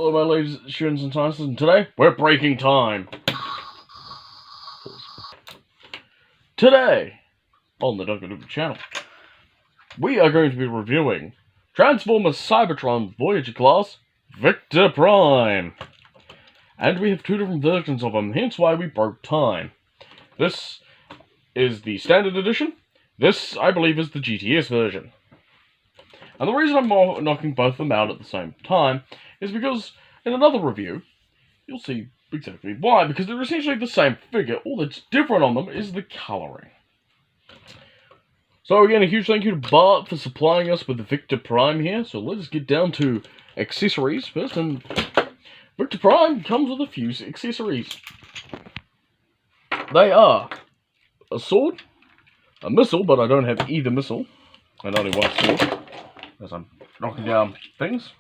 Hello, my ladies, students, and scientists, and today we're breaking time. Today, on the Untitled channel, we are going to be reviewing Transformers Cybertron Voyager class Victor Prime. And we have two different versions of him, hence why we broke time. This is the standard edition. This, I believe, is the GTS version. And the reason I'm knocking both of them out at the same time is because in another review, you'll see exactly why. Because they're essentially the same figure. All that's different on them is the colouring. So again, a huge thank you to Bart for supplying us with the Victor Prime here. So let's get down to accessories first. And Victor Prime comes with a few accessories. They are a sword, a missile, but I don't have either missile, and only one sword, as I'm knocking down things.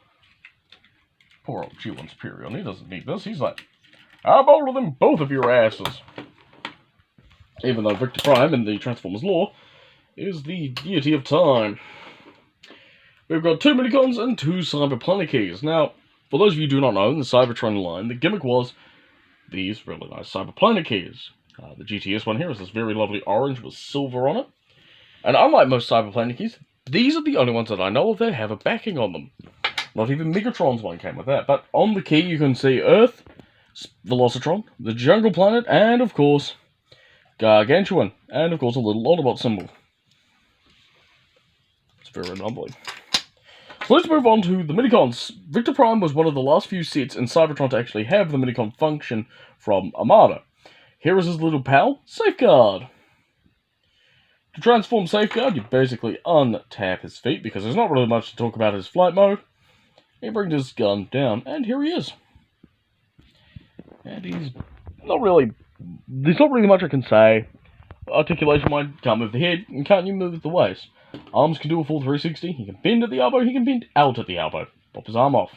Poor old G1 Superior, he doesn't need this. He's like, I'm older than both of your asses. Even though Victor Prime in the Transformers lore is the deity of time. We've got 2 Minicons and 2 Cyberplanet Keys. Now, for those of you who do not know, in the Cybertron line, the gimmick was these really nice Cyberplanet Keys. The GTS one here is this very lovely orange with silver on it. And unlike most Cyberplanet Keys, these are the only ones that I know of that have a backing on them. Not even Megatron's one came with that. But on the key you can see Earth, Velocitron, the Jungle Planet, and of course, Gargantuan. And of course a little Autobot symbol. It's very lovely. So let's move on to the Minicons. Victor Prime was one of the last few sets in Cybertron to actually have the Minicon function from Armada. Here is his little pal, Safeguard. To transform Safeguard, you basically untap his feet, because there's not really much to talk about his flight mode. He brings his gun down, and here he is. And there's not really much I can say. Articulation might can't move the head, and can't you move the waist. Arms can do a full 360, he can bend at the elbow, he can bend out at the elbow. Pop his arm off.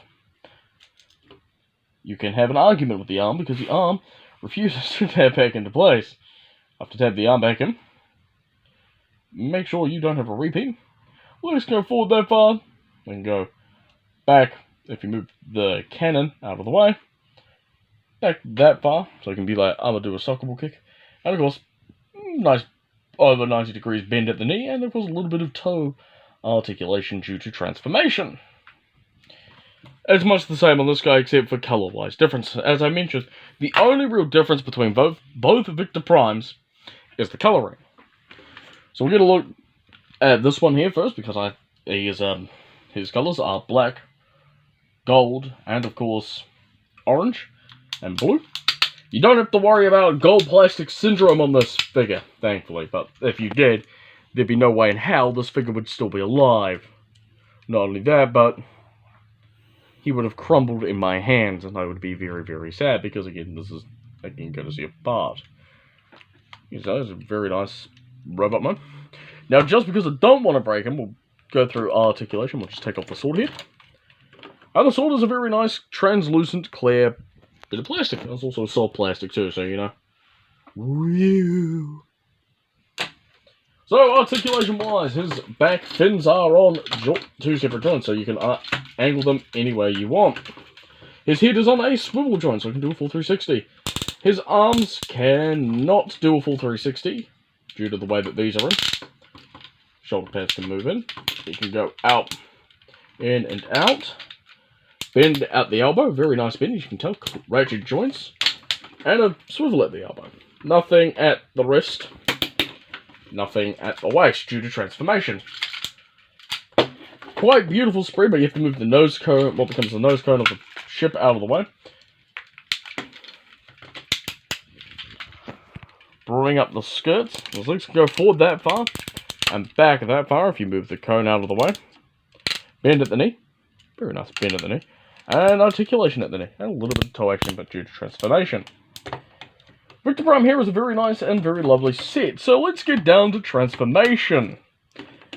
You can have an argument with the arm, because the arm refuses to tap back into place. After tap the arm back in, make sure you don't have a repeat. Let's go forward that far, then go back if you move the cannon out of the way. Back that far, so it can be like, I'm going to do a soccer ball kick. And of course, nice over 90 degrees bend at the knee, and of course a little bit of toe articulation due to transformation. It's much the same on this guy, except for color-wise difference. As I mentioned, the only real difference between both Victor Primes is the coloring. So we're going to look at this one here first, because his colors are black, gold, and of course orange and blue. You don't have to worry about gold plastic syndrome on this figure, thankfully. But if you did, there'd be no way in hell this figure would still be alive. Not only that, but he would have crumbled in my hands, and I would be very, very sad, because again, this is, again, going to see a Bart. So it's a very nice robot mode. Now, just because I don't want to break him, we'll go through articulation. We'll just take off the sword here. And the sword is a very nice, translucent, clear bit of plastic. It's also soft plastic too, so you know. Woo. So, articulation-wise, his back fins are on 2 separate joints, so you can angle them any way you want. His head is on a swivel joint, so he can do a full 360. His arms cannot do a full 360, due to the way that these are in. Shoulder pads can move in. He can go out, in and out. Bend at the elbow, very nice bend, as you can tell. Ratchet joints. And a swivel at the elbow. Nothing at the wrist. Nothing at the waist due to transformation. Quite beautiful spread, but you have to move the nose cone, what becomes the nose cone of the ship, out of the way. Bring up the skirts. The legs can go forward that far and back that far if you move the cone out of the way. Bend at the knee. Very nice bend at the knee. And articulation at the knee. And a little bit of toe action, but due to transformation. Victor Prime here is a very nice and very lovely set. So let's get down to transformation,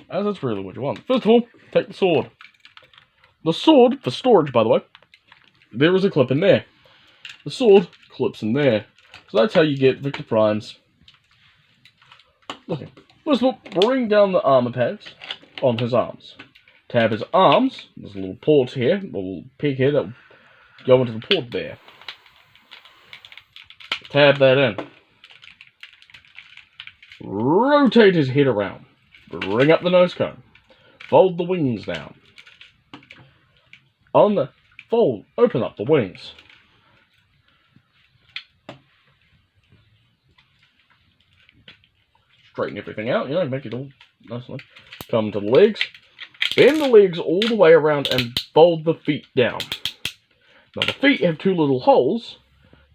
as that's really what you want. First of all, take the sword. The sword, for storage by the way, there is a clip in there. The sword clips in there. So that's how you get Victor Prime's. Okay. First of all, bring down the armor pads on his arms. Tab his arms. There's a little port here, a little peg here that will go into the port there. Tab that in. Rotate his head around. Bring up the nose cone. Fold the wings down. On the fold, open up the wings. Straighten everything out, make it all nicely. Come to the legs. Bend the legs all the way around and fold the feet down. Now the feet have two little holes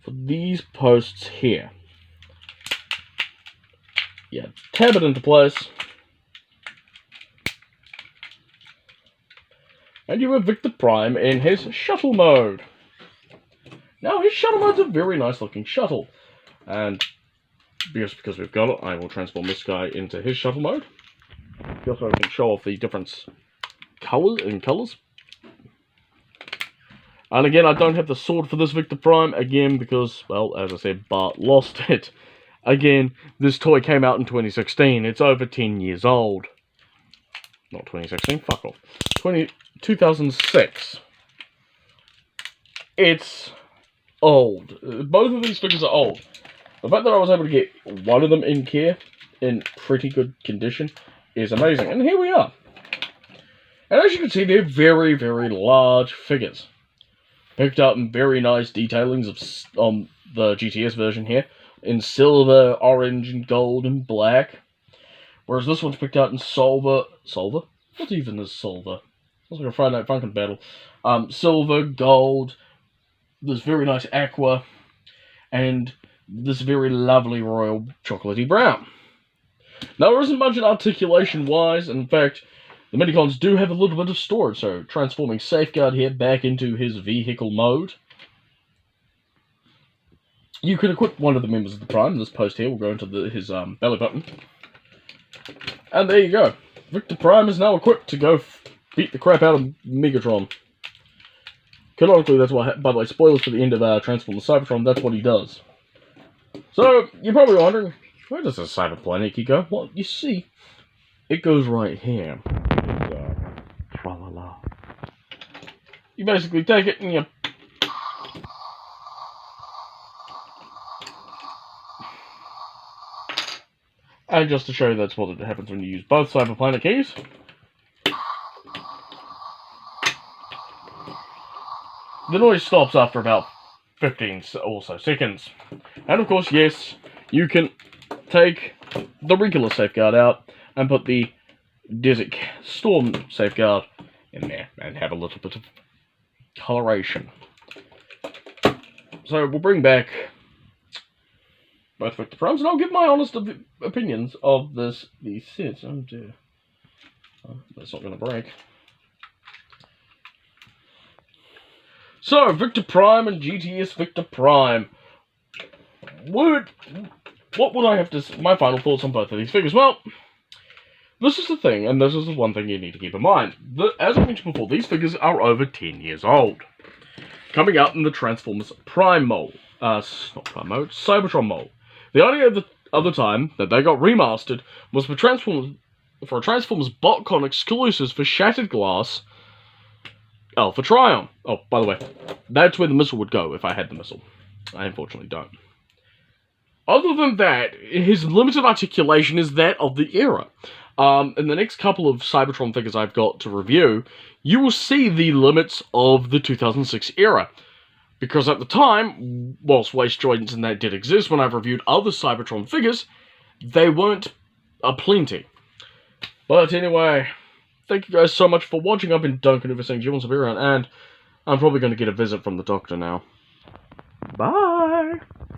for these posts here. Yeah, tab it into place. And you have Victor Prime in his shuttle mode. Now his shuttle mode's a very nice looking shuttle. And because we've got it, I will transform this guy into his shuttle mode. Just so I can show off the different colours. And again, I don't have the sword for this Victor Prime, again, because, well, as I said, Bart lost it. Again, this toy came out in 2016. It's over 10 years old. Not 2016, fuck off. 2006. It's old. Both of these figures are old. The fact that I was able to get one of them in care, in pretty good condition, is amazing. And here we are. And as you can see, they're very, very large figures. Picked up in very nice detailings of the GTS version here. In silver, orange, and gold, and black. Whereas this one's picked out in silver. Silver? What even is silver? Sounds like a Friday Night Funkin' battle. Silver, gold, this very nice aqua, and this very lovely royal chocolatey brown. Now, there isn't much in articulation-wise. In fact, the Minicons do have a little bit of storage, so transforming Safeguard here back into his vehicle mode. You can equip one of the members of the Prime. This post here will go into his belly button. And there you go. Victor Prime is now equipped to go beat the crap out of Megatron. Canonically, that's what, by the way, spoilers for the end of Transformers Cybertron, that's what he does. So, you're probably wondering, where does the Cyberplanet Key go? Well, you see, it goes right here. Tra-la-la. You basically take it and you... And just to show you that's what happens when you use both Cyberplanet Keys. The noise stops after about 15 or so seconds. And of course, yes, you can take the Recolour Safeguard out and put the Desert Storm Safeguard in there and have a little bit of coloration. So we'll bring back both Victor Primes, and I'll give my honest opinions of these sets. Oh dear. Oh, that's not going to break. So, Victor Prime and GTS Victor Prime. What would I have to say? My final thoughts on both of these figures? Well, this is the thing, and this is the one thing you need to keep in mind. As I mentioned before, these figures are over 10 years old. Coming out in the Transformers Prime mold. Not Prime mode, Cybertron mold. The idea of the time that they got remastered was for Transformers BotCon exclusives for Shattered Glass, Alpha Trion. Oh, by the way, that's where the missile would go if I had the missile. I unfortunately don't. Other than that, his limited articulation is that of the era. In the next couple of Cybertron figures I've got to review, you will see the limits of the 2006 era. Because at the time, whilst waist joints and that did exist when I've reviewed other Cybertron figures, they weren't aplenty. But anyway, thank you guys so much for watching. I've been Duncan over saying Jim and I'm probably going to get a visit from the doctor now. Bye!